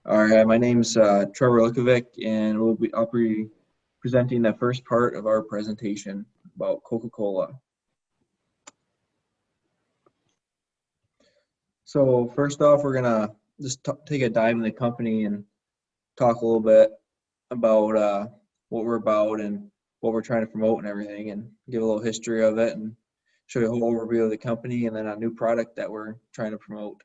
All right, my name's Trevor Lukovic, and I'll be presenting the first part of our presentation about Coca-Cola. So first off, we're gonna just take a dive in the company and talk a little bit about what we're about and what we're trying to promote and everything, and give a little history of it and show you a whole overview of the company and then a new product that we're trying to promote.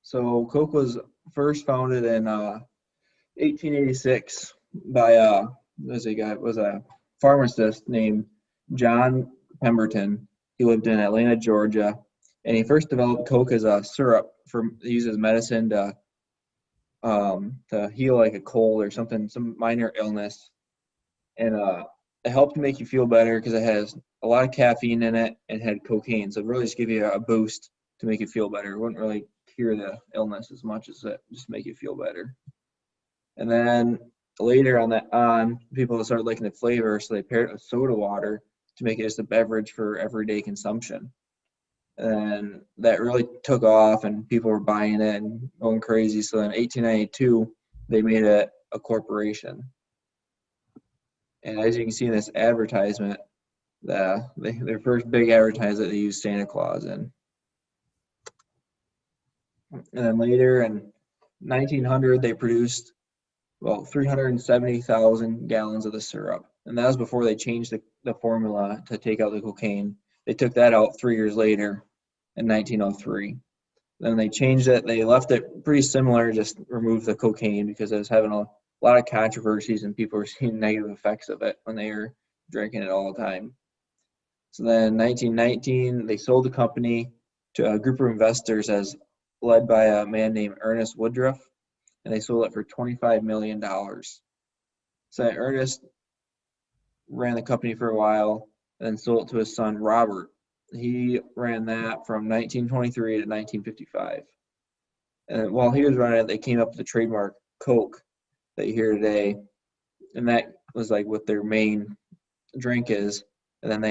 So Coke was first founded in 1886 by was a pharmacist named John Pemberton. He lived in Atlanta, Georgia, and he first developed Coke as a syrup for used as medicine to heal like a cold or something, some minor illness, and it helped make you feel better because it has a lot of caffeine in it and had cocaine, so it really just give you a boost to make you feel better. It wouldn't really cure the illness as much as it just make you feel better. And then later on, people started liking the flavor, so they paired it with soda water to make it just a beverage for everyday consumption. And that really took off, and people were buying it and going crazy. So in 1892, they made it a corporation. And as you can see in this advertisement, their first big advertisement, they used Santa Claus in. And then later in 1900, they produced 370,000 gallons of the syrup. And that was before they changed the formula to take out the cocaine. They took that out 3 years later in 1903. Then they changed it. They left it pretty similar, just removed the cocaine because it was having a lot of controversies and people were seeing negative effects of it when they were drinking it all the time. So then in 1919, they sold the company to a group of investors as led by a man named Ernest Woodruff, and they sold it for $25 million. So Ernest ran the company for a while and then sold it to his son, Robert. He ran that from 1923 to 1955. And while he was running it, they came up with the trademark Coke that you hear today. And that was like what their main drink is. And then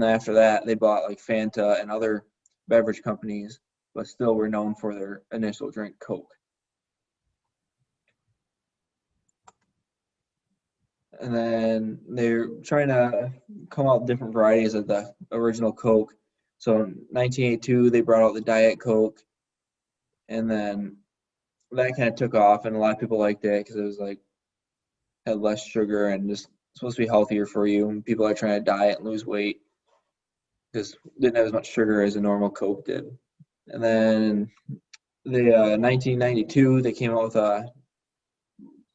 after that, they bought like Fanta and other beverage companies, but still were known for their initial drink, Coke. And then they're trying to come out with different varieties of the original Coke. So in 1982, they brought out the Diet Coke, and then that kind of took off, and a lot of people liked it because it was like had less sugar and just supposed to be healthier for you. And people are trying to diet and lose weight just didn't have as much sugar as a normal Coke did. And then the 1992, they came out with a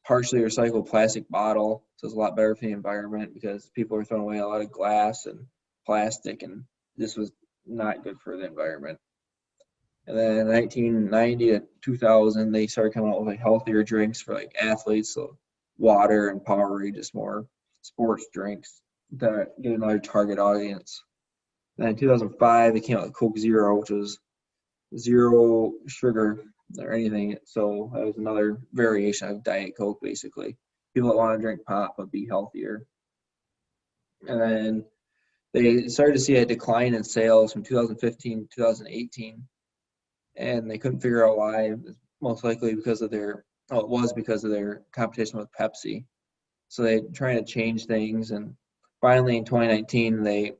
partially recycled plastic bottle. So it's a lot better for the environment because people were throwing away a lot of glass and plastic, and this was not good for the environment. And then in 1990 to 2000, they started coming out with like healthier drinks for like athletes, so water and Powerade, just more sports drinks that get another target audience. And then in 2005, they came out with Coke Zero, which was zero sugar or anything. So that was another variation of Diet Coke, basically. People that want to drink pop but be healthier. And then they started to see a decline in sales from 2015 to 2018, and they couldn't figure out why. It was most likely because of their competition with Pepsi. So they trying to change things, and finally in 2019 they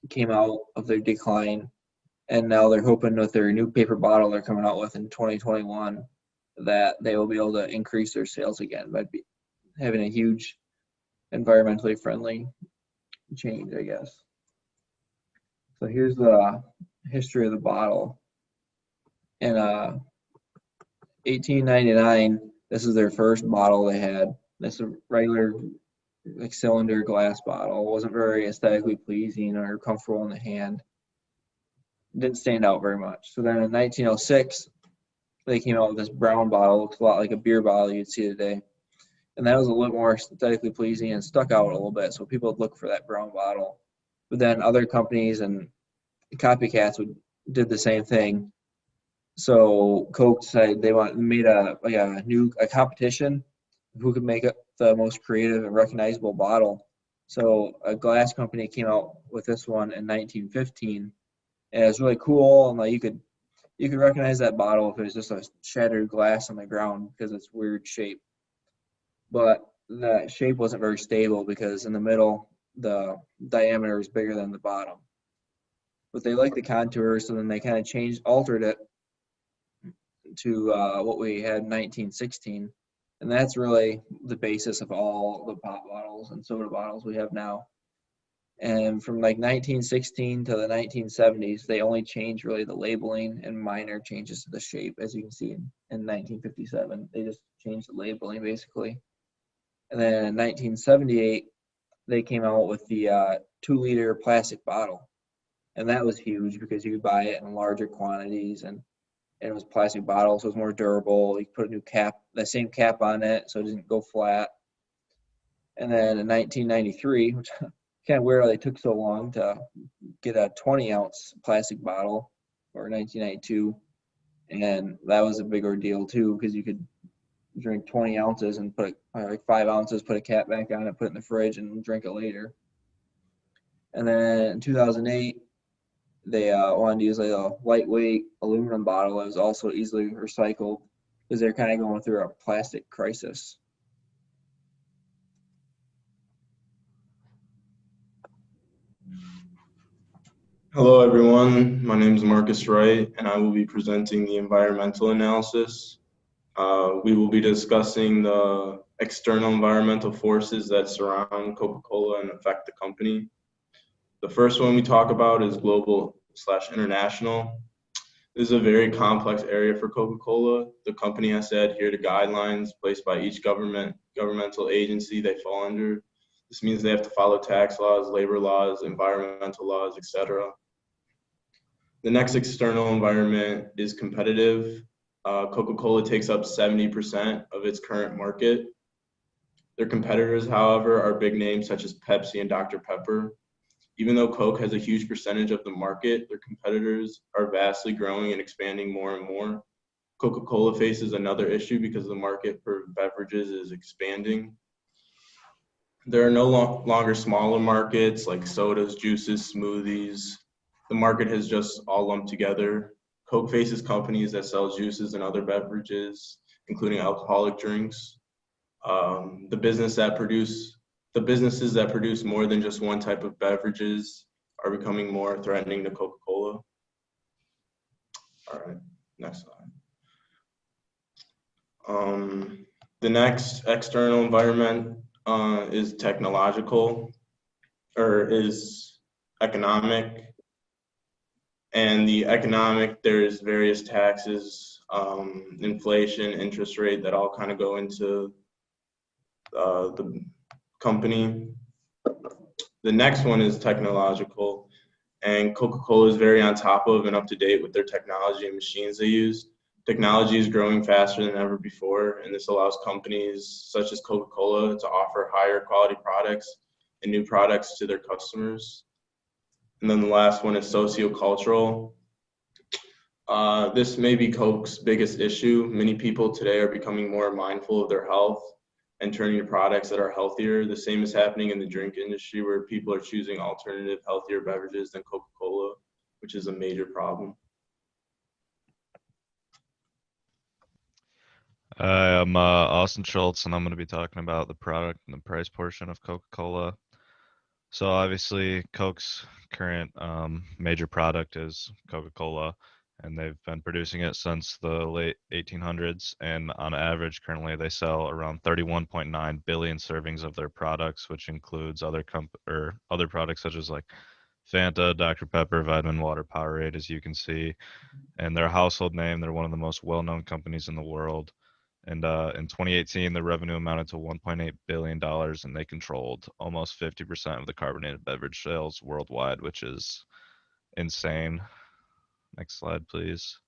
came out of their decline, and now they're hoping with their new paper bottle they're coming out with in 2021 that they will be able to increase their sales again by having a huge environmentally friendly change, I guess. So here's the history of the bottle. In 1899, this is their first bottle they had. This is a regular like cylinder glass bottle. It wasn't very aesthetically pleasing or comfortable in the hand. It didn't stand out very much. So then in 1906, they came out with this brown bottle. Looks a lot like a beer bottle you'd see today. And that was a little more aesthetically pleasing and stuck out a little bit. So people would look for that brown bottle. But then other companies and copycats did the same thing. So Coke decided they made a competition of who could make the most creative and recognizable bottle. So a glass company came out with this one in 1915, and it was really cool. And like you could You could recognize that bottle if it was just a shattered glass on the ground because it's weird shape. But that shape wasn't very stable because in the middle, the diameter is bigger than the bottom. But they liked the contour, so then they kind of altered it to what we had in 1916. And that's really the basis of all the pop bottles and soda bottles we have now. And from like 1916 to the 1970s, they only changed really the labeling and minor changes to the shape, as you can see in 1957. They just changed the labeling basically. And then in 1978, they came out with the 2-liter plastic bottle. And that was huge because you could buy it in larger quantities, and it was plastic bottle, so it was more durable. You could put a new cap, the same cap on it, so it didn't go flat. And then in 1993, which kind of weird how they took so long to get a 20-ounce plastic bottle, or 1992, and that was a big ordeal too because you could drink 20 ounces and put like 5 ounces, put a cap back on it, put it in the fridge, and drink it later. And then in 2008, they wanted to use like a lightweight aluminum bottle that was also easily recycled because they're kind of going through a plastic crisis. Hello, everyone. My name is Marcus Wright, and I will be presenting the environmental analysis. We will be discussing the external environmental forces that surround Coca-Cola and affect the company. The first one we talk about is global/international. This is a very complex area for Coca-Cola. The company has to adhere to guidelines placed by each governmental agency they fall under. This means they have to follow tax laws, labor laws, environmental laws, etc. The next external environment is competitive. Coca-Cola takes up 70% of its current market. Their competitors, however, are big names such as Pepsi and Dr. Pepper. Even though Coke has a huge percentage of the market, their competitors are vastly growing and expanding more and more. Coca-Cola faces another issue because the market for beverages is expanding. There are no longer smaller markets like sodas, juices, smoothies. The market has just all lumped together. Coke faces companies that sell juices and other beverages, including alcoholic drinks. The businesses that produce more than just one type of beverages are becoming more threatening to Coca-Cola. All right, next slide. The next external environment is technological, or is economic. And the economic, there's various taxes, inflation, interest rate that all kind of go into the company. The next one is technological, and Coca-Cola is very on top of and up to date with their technology and machines they use. Technology is growing faster than ever before, and this allows companies such as Coca-Cola to offer higher quality products and new products to their customers. And then the last one is sociocultural. This may be Coke's biggest issue. Many people today are becoming more mindful of their health and turning to products that are healthier. The same is happening in the drink industry where people are choosing alternative, healthier beverages than Coca-Cola, which is a major problem. Hi, I'm Austin Schultz, and I'm going to be talking about the product and the price portion of Coca-Cola. So obviously, Coke's current major product is Coca-Cola, and they've been producing it since the late 1800s. And on average, currently they sell around 31.9 billion servings of their products, which includes other products such as like Fanta, Dr. Pepper, Vitamin Water, Powerade, as you can see. And they're a household name. They're one of the most well-known companies in the world. And in 2018, the revenue amounted to $1.8 billion, and they controlled almost 50% of the carbonated beverage sales worldwide, which is insane. Next slide, please.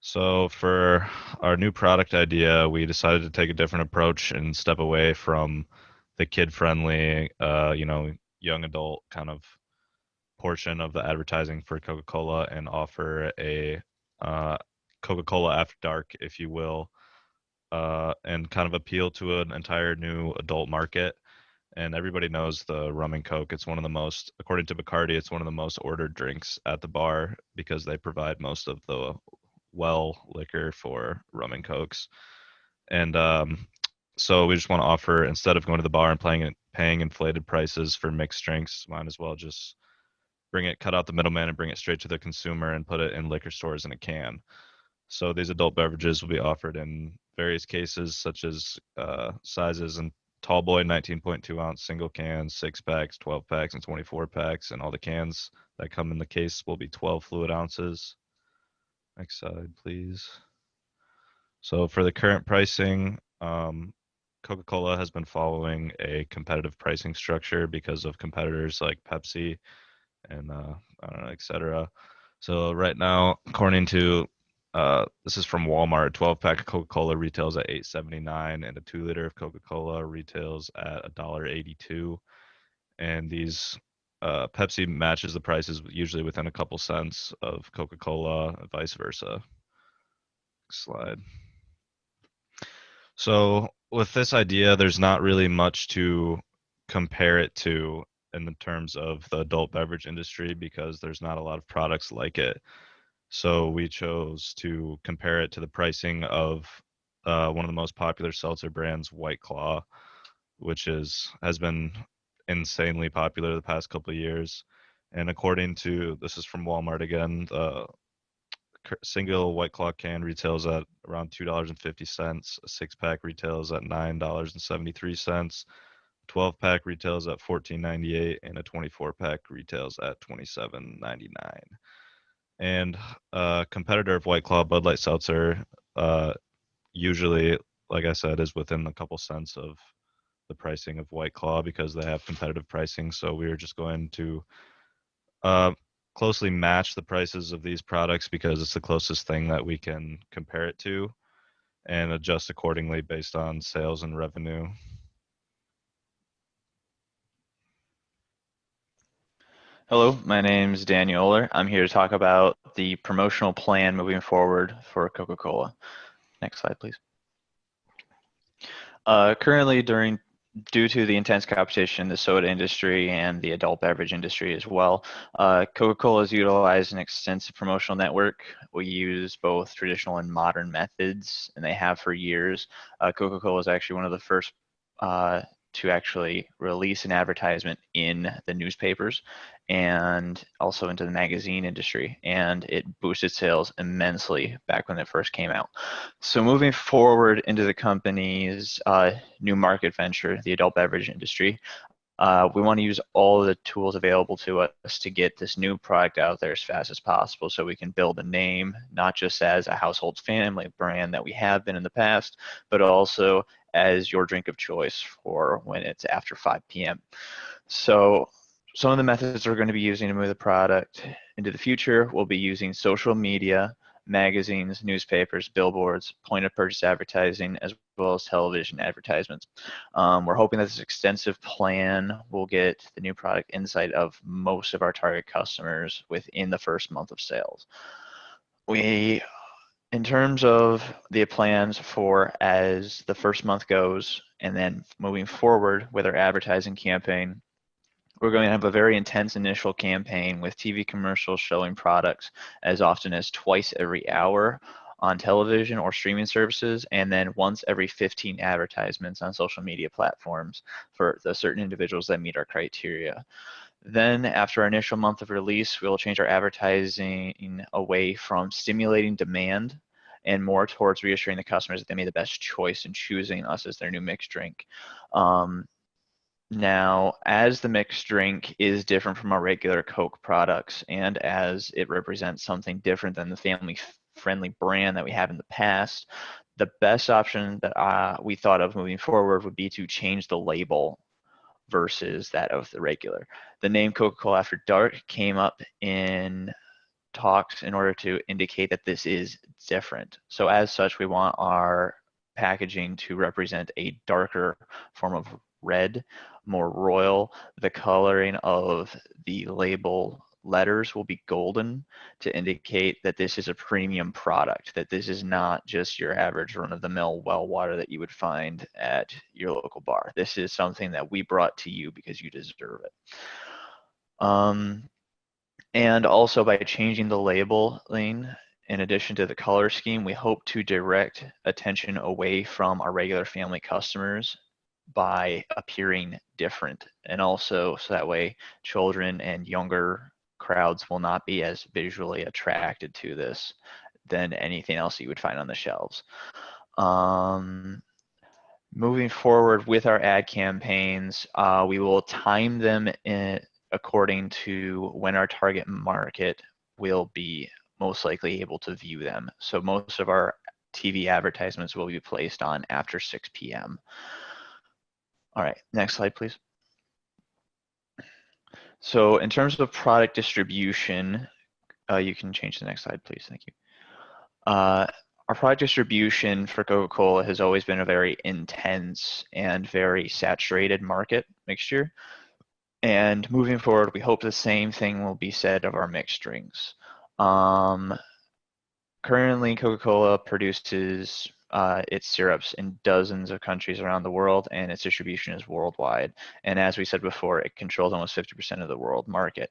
So for our new product idea, we decided to take a different approach and step away from the kid-friendly, young adult kind of portion of the advertising for Coca-Cola and offer a Coca-Cola After Dark, if you will, and kind of appeal to an entire new adult market. and everybody knows the rum and Coke. It's one of the most, according to Bacardi, it's one of the most ordered drinks at the bar because they provide most of the well liquor for rum and Cokes. And so we just want to offer, instead of going to the bar and paying inflated prices for mixed drinks, might as well just cut out the middleman and bring it straight to the consumer and put it in liquor stores in a can. So these adult beverages will be offered in various cases, such as sizes and tall boy 19.2 ounce single cans, 6 packs, 12 packs, and 24 packs, and all the cans that come in the case will be 12 fluid ounces. Next slide, please. So for the current pricing, Coca-Cola has been following a competitive pricing structure because of competitors like Pepsi and I don't know, et cetera. So right now, according to this is from Walmart, 12-pack of Coca-Cola retails at $8.79, and a 2-liter of Coca-Cola retails at $1.82. And these Pepsi matches the prices usually within a couple cents of Coca-Cola, and vice versa. Slide. So with this idea, there's not really much to compare it to in the terms of the adult beverage industry because there's not a lot of products like it. So we chose to compare it to the pricing of one of the most popular seltzer brands, White Claw, which has been insanely popular the past couple of years. And according to, this is from Walmart again, the single White Claw can retails at around $2.50. A 6-pack retails at $9.73. 12-pack retails at $14.98, and a 24-pack retails at $27.99. And a competitor of White Claw, Bud Light Seltzer, usually, like I said, is within a couple cents of the pricing of White Claw because they have competitive pricing. So we are just going to closely match the prices of these products because it's the closest thing that we can compare it to and adjust accordingly based on sales and revenue. Hello, my name is Daniel Oler. I'm here to talk about the promotional plan moving forward for Coca-Cola. Next slide, please. Currently, due to the intense competition in the soda industry and the adult beverage industry as well, Coca-Cola has utilized an extensive promotional network. We use both traditional and modern methods, and they have for years. Coca-Cola is actually one of the first to actually release an advertisement in the newspapers and also into the magazine industry, and it boosted sales immensely back when it first came out. So moving forward into the company's new market venture, the adult beverage industry, we want to use all the tools available to us to get this new product out there as fast as possible so we can build a name, not just as a household family brand that we have been in the past, but also as your drink of choice for when it's after 5 p.m. So some of the methods we're going to be using to move the product into the future, we'll be using social media, magazines, newspapers, billboards, point of purchase advertising, as well as television advertisements. We're hoping that this extensive plan will get the new product inside of most of our target customers within the first month of sales. In terms of the plans for as the first month goes, and then moving forward with our advertising campaign, we're going to have a very intense initial campaign with TV commercials showing products as often as twice every hour on television or streaming services, and then once every 15 advertisements on social media platforms for the certain individuals that meet our criteria. Then after our initial month of release, we'll change our advertising away from stimulating demand and more towards reassuring the customers that they made the best choice in choosing us as their new mixed drink. Now, as the mixed drink is different from our regular Coke products, and as it represents something different than the family-friendly brand that we have in the past, the best option that we thought of moving forward would be to change the label versus that of the regular. The name Coca-Cola After Dark came up in talks in order to indicate that this is different. So as such, we want our packaging to represent a darker form of red, more royal. The coloring of the label letters will be golden to indicate that this is a premium product, that this is not just your average run-of-the-mill well water that you would find at your local bar. This is something that we brought to you because you deserve it. And also by changing the labeling, in addition to the color scheme, we hope to direct attention away from our regular family customers by appearing different, and also so that way children and younger crowds will not be as visually attracted to this than anything else you would find on the shelves. Moving forward with our ad campaigns, we will time them according to when our target market will be most likely able to view them. So most of our TV advertisements will be placed on after 6 p.m. All right, next slide, please. So in terms of product distribution, you can change the next slide, please. Thank you. Our product distribution for Coca-Cola has always been a very intense and very saturated market mixture. And moving forward, we hope the same thing will be said of our mixed drinks. Currently, Coca-Cola produces its syrups in dozens of countries around the world, and its distribution is worldwide. And as we said before, it controls almost 50% of the world market.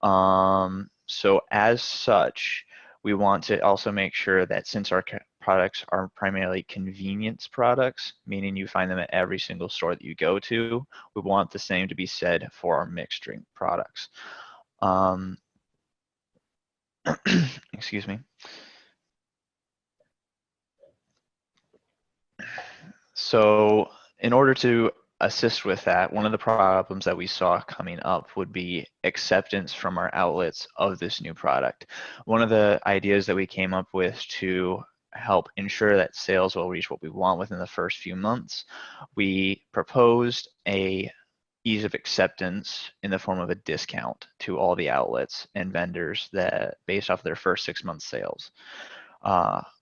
So as such, we want to also make sure that since our products are primarily convenience products, meaning you find them at every single store that you go to, we want the same to be said for our mixed drink products. Excuse me. So in order to assist with that, one of the problems that we saw coming up would be acceptance from our outlets of this new product. One of the ideas that we came up with to help ensure that sales will reach what we want within the first few months, we proposed a ease of acceptance in the form of a discount to all the outlets and vendors that based off their first 6 months sales.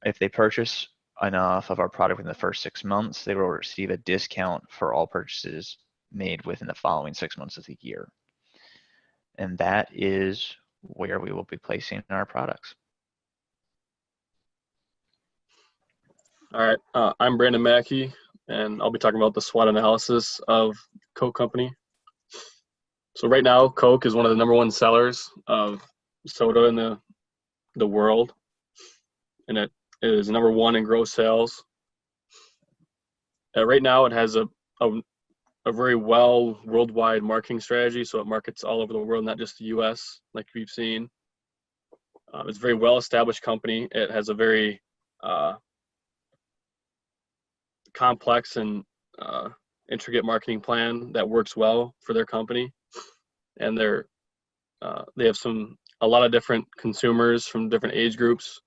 If they purchase enough of our product in the first 6 months, they will receive a discount for all purchases made within the following 6 months of the year. And that is where we will be placing our products. All right, I'm Brandon Mackey, and I'll be talking about the SWOT analysis of Coke Company. So right now, Coke is one of the #1 sellers of soda in the world, and it is #1 in gross sales. Right now, it has a very well worldwide marketing strategy, so it markets all over the world, not just the U.S. like we've seen. It's a very well-established company. It has a very complex and intricate marketing plan that works well for their company, and they have a lot of different consumers from different age groups,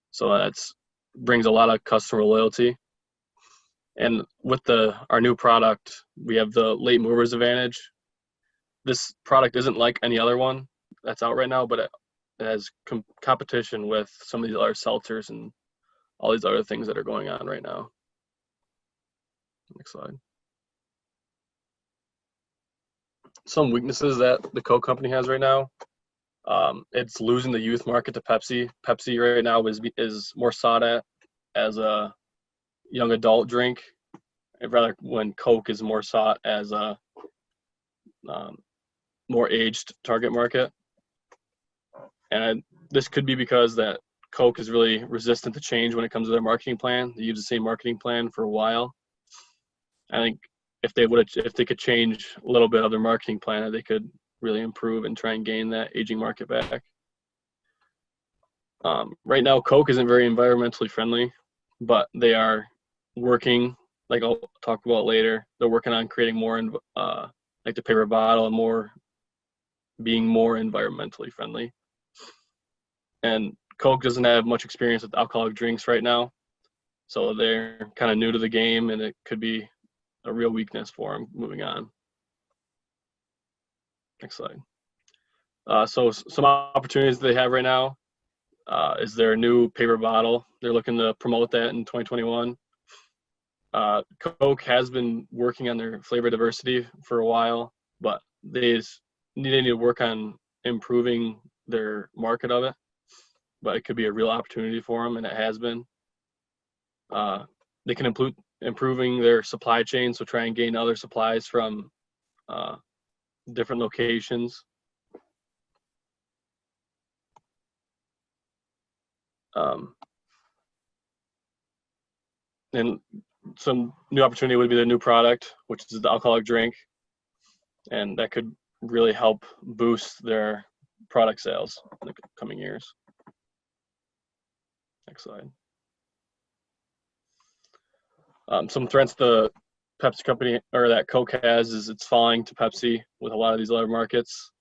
so that brings a lot of customer loyalty. And with our new product, we have the late movers advantage. This product isn't like any other one that's out right now, but it has competition with some of these other seltzers and all these other things that are going on right now. Next slide. Some weaknesses that the Coke Company has right now. It's losing the youth market to Pepsi. Pepsi right now is more sought at as a young adult drink, rather when Coke is more sought as a more aged target market. And this could be because that Coke is really resistant to change when it comes to their marketing plan. They use the same marketing plan for a while. I think if they could change a little bit of their marketing plan, they could really improve and try and gain that aging market back. Right now, Coke isn't very environmentally friendly, but they are working, like I'll talk about later, they're working on creating more, like the paper bottle and being more environmentally friendly. And Coke doesn't have much experience with alcoholic drinks right now, so they're kind of new to the game, and it could be a real weakness for them moving on. Next slide. So some opportunities they have right now is their new paper bottle. They're looking to promote that in 2021. Coke has been working on their flavor diversity for a while, but they need to work on improving their market of it, but it could be a real opportunity for them, and it has been. They can improving their supply chain, so try and gain other supplies from different locations. And some new opportunity would be the new product, which is the alcoholic drink, and that could really help boost their product sales in the coming years. Next slide. Some threats the Pepsi company or that Coke has is it's falling to Pepsi with a lot of these other markets.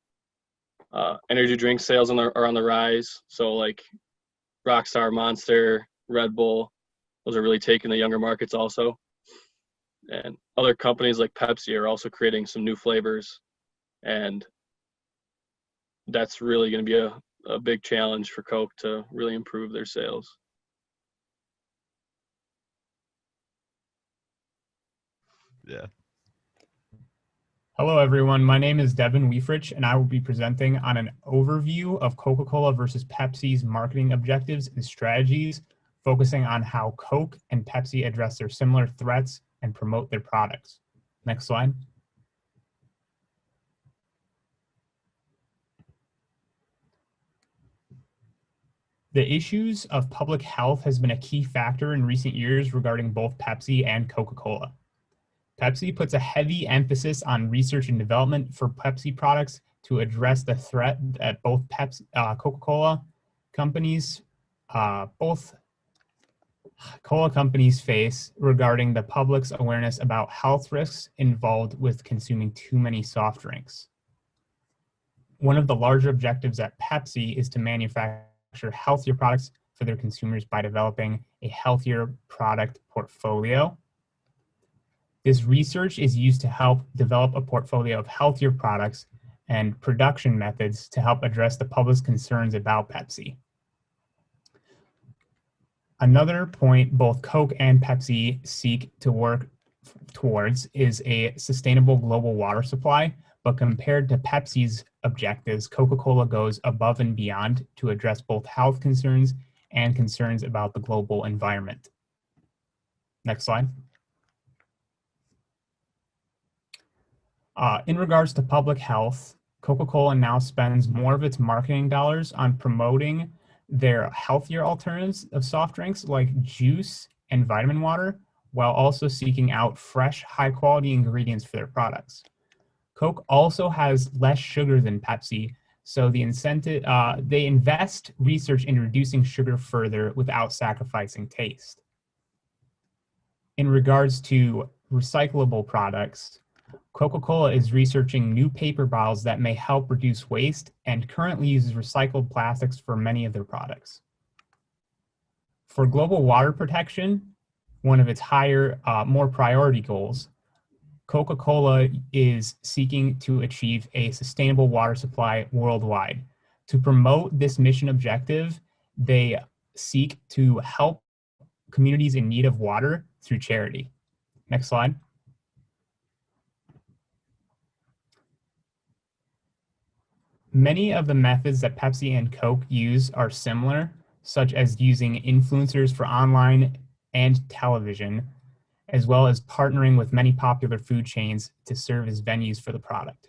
Energy drink sales are on the rise. So like Rockstar, Monster, Red Bull, those are really taking the younger markets also. And other companies like Pepsi are also creating some new flavors, and that's really going to be a big challenge for Coke to really improve their sales. Yeah. Hello, everyone. My name is Devin Weifrich, and I will be presenting on an overview of Coca-Cola versus Pepsi's marketing objectives and strategies, focusing on how Coke and Pepsi address their similar threats and promote their products. Next slide. The issues of public health has been a key factor in recent years regarding both Pepsi and Coca-Cola. Pepsi puts a heavy emphasis on research and development for Pepsi products to address the threat that both Coca-Cola companies, cola companies face regarding the public's awareness about health risks involved with consuming too many soft drinks. One of the larger objectives at Pepsi is to manufacture healthier products for their consumers by developing a healthier product portfolio. This research is used to help develop a portfolio of healthier products and production methods to help address the public's concerns about Pepsi. Another point both Coke and Pepsi seek to work towards is a sustainable global water supply, but compared to Pepsi's objectives, Coca-Cola goes above and beyond to address both health concerns and concerns about the global environment. Next slide. In regards to public health, Coca-Cola now spends more of its marketing dollars on promoting their healthier alternatives of soft drinks like juice and vitamin water, while also seeking out fresh, high-quality ingredients for their products. Coke also has less sugar than Pepsi, so they invest research in reducing sugar further without sacrificing taste. In regards to recyclable products, Coca-Cola is researching new paper bottles that may help reduce waste and currently uses recycled plastics for many of their products. For global water protection, one of its more priority goals, Coca-Cola is seeking to achieve a sustainable water supply worldwide. To promote this mission objective, they seek to help communities in need of water through charity. Next slide. Many of the methods that Pepsi and Coke use are similar, such as using influencers for online and television, as well as partnering with many popular food chains to serve as venues for the product.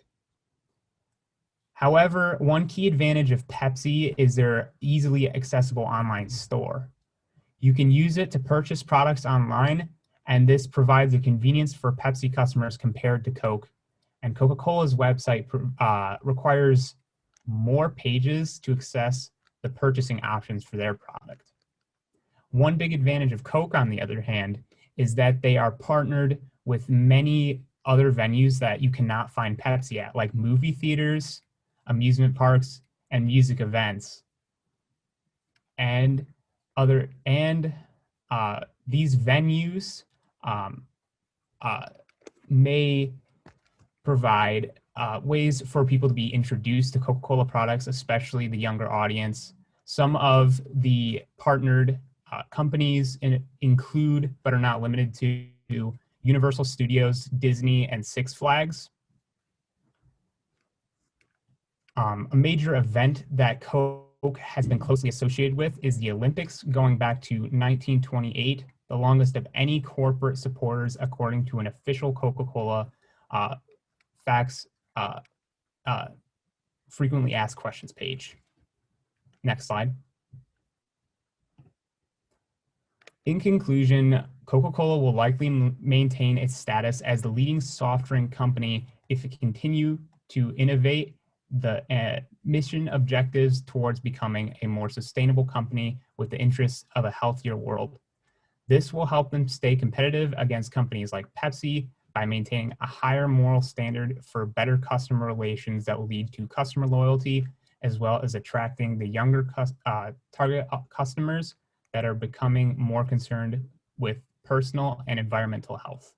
However, one key advantage of Pepsi is their easily accessible online store. You can use it to purchase products online, and this provides a convenience for Pepsi customers compared to Coke. And Coca-Cola's website requires more pages to access the purchasing options for their product. One big advantage of Coke, on the other hand, is that they are partnered with many other venues that you cannot find Pepsi at, like movie theaters, amusement parks, and music events. And these venues may provide ways for people to be introduced to Coca-Cola products, especially the younger audience. Some of the partnered companies include, but are not limited to, Universal Studios, Disney, and Six Flags. A major event that Coke has been closely associated with is the Olympics, going back to 1928, the longest of any corporate supporters, according to an official Coca-Cola facts frequently asked questions page. Next slide. In conclusion, Coca-Cola will likely maintain its status as the leading soft drink company if it continue to innovate the mission objectives towards becoming a more sustainable company with the interests of a healthier world. This will help them stay competitive against companies like Pepsi by maintaining a higher moral standard for better customer relations that will lead to customer loyalty, as well as attracting the younger target customers that are becoming more concerned with personal and environmental health.